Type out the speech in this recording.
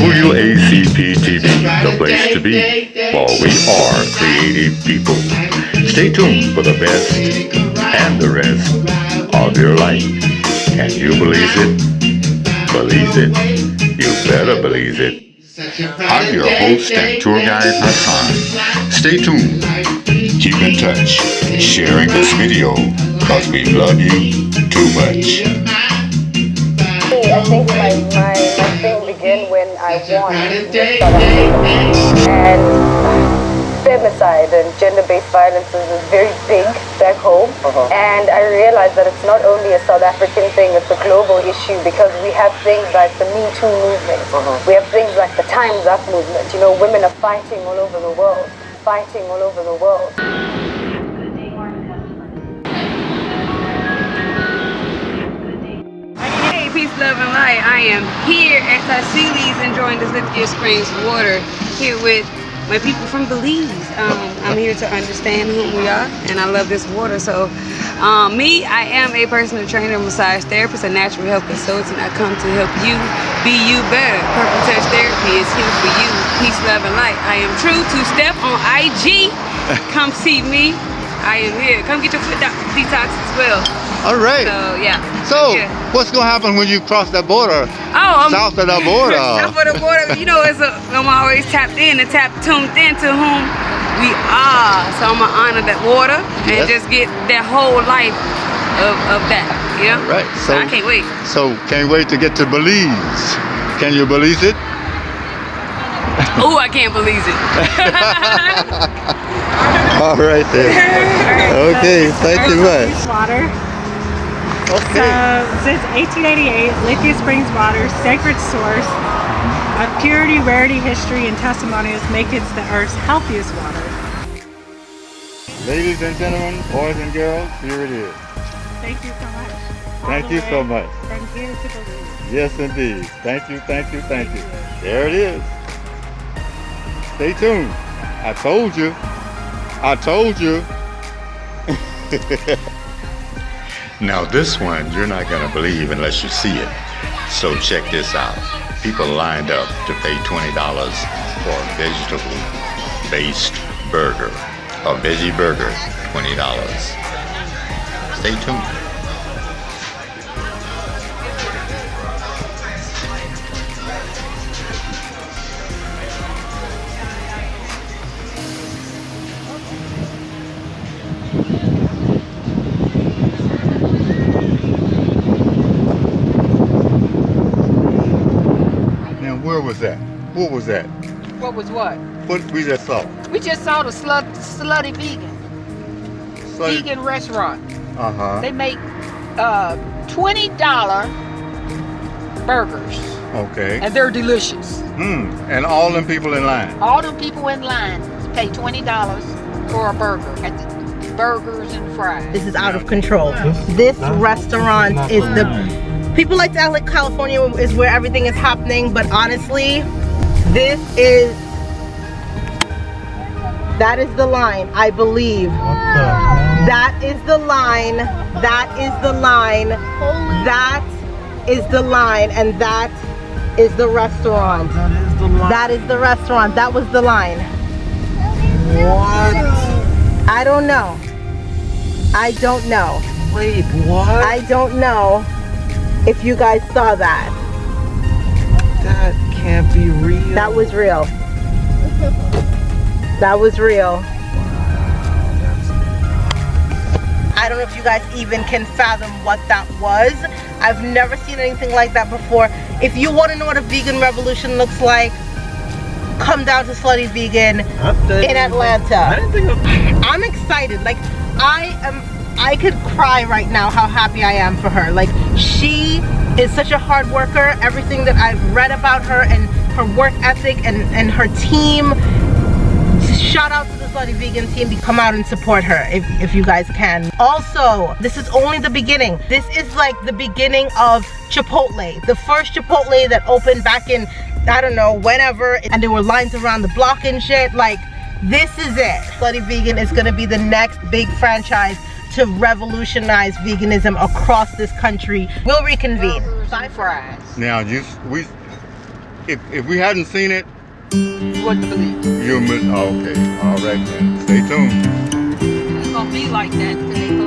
WACPtv, the place to be, for we are creative people. Stay tuned for the best and the rest of your life. Can you believe it? Believe it. You better believe it. I'm your host and tour guide, Hassan. Stay tuned. Keep in touch. Sharing this video, because we love you too much. I think my thing began when I won and femicide and gender-based violence is very big back home. And I realized that it's not only a South African thing, it's a global issue, because we have things like the Me Too movement. We have things like the Time's Up movement. You know, women are fighting all over the world, fighting all over the world. Peace, love, and light. I am here at Tassili's enjoying this Lithium Springs water here with my people from Belize. I'm here to understand who we are, and I love this water. So I am a personal trainer, massage therapist, a natural health consultant. I come to help you be you better. Purple Touch Therapy is here for you. Peace, love, and light. I am True to Steph on IG. Come see me. I am here. Come get your foot detox as well. All right. So yeah. So what's gonna happen when you cross that border? South of the border. South of the border. You know, I'm always tapped in and tuned in to whom we are. So I'm gonna honor that water and just get that whole life of that. You know. Right. So I can't wait. So can't wait to get to Belize. Can you believe it? Oh, I can't believe it. All right then. Okay, thank you much. Water. Okay. So since 1888, Lithium Springs water, sacred source of purity, rarity, history, and testimonials, make it the Earth's healthiest water. Ladies and gentlemen, boys and girls, here it is. Thank you so much. Thank you so much. From here to Belize. Yes, indeed. Thank you, thank you, thank you. There it is. Stay tuned. I told you. I told you. Now this one, you're not going to believe unless you see it. So check this out. People lined up to pay $20 for a vegetable-based burger. A Veggie Burger, $20. Stay tuned. Where was that? What was that? What was what? What we just saw? We just saw the Slutty Vegan. Vegan restaurant. They make $20 burgers. Okay. And they're delicious. And all them people in line. All them people in line pay $20 for a burger at the Burgers and Fries. This is out of control. This restaurant is the... People like to act like California is where everything is happening, but honestly, that is the line, I believe. That is the line. That is the line. That is the line, and that is the restaurant. That is the restaurant. That was the line. What? I don't know. I don't know. Wait, what? I don't know if you guys saw that. That can't be real. That was real. That was real. I don't know if you guys even can fathom what that was. I've never seen anything like that before. If you want to know what a vegan revolution looks like, come down to Slutty Vegan in Atlanta. I'm excited. Like, I could cry right now how happy I am for her. Like, she is such a hard worker. Everything that I've read about her and her work ethic and her team. Shout out to the Slutty Vegan team to come out and support her if you guys can. Also, this is only the beginning. This is like the beginning of Chipotle. The first Chipotle that opened back in, I don't know, whenever. And there were lines around the block and shit. Like, This is it. Slutty Vegan is going to be the next big franchise to revolutionize veganism across this country. We'll reconvene. Bye fries. Now, if we hadn't seen it, You wouldn't believe. okay. All right, then. Stay tuned. It's going to be like that today.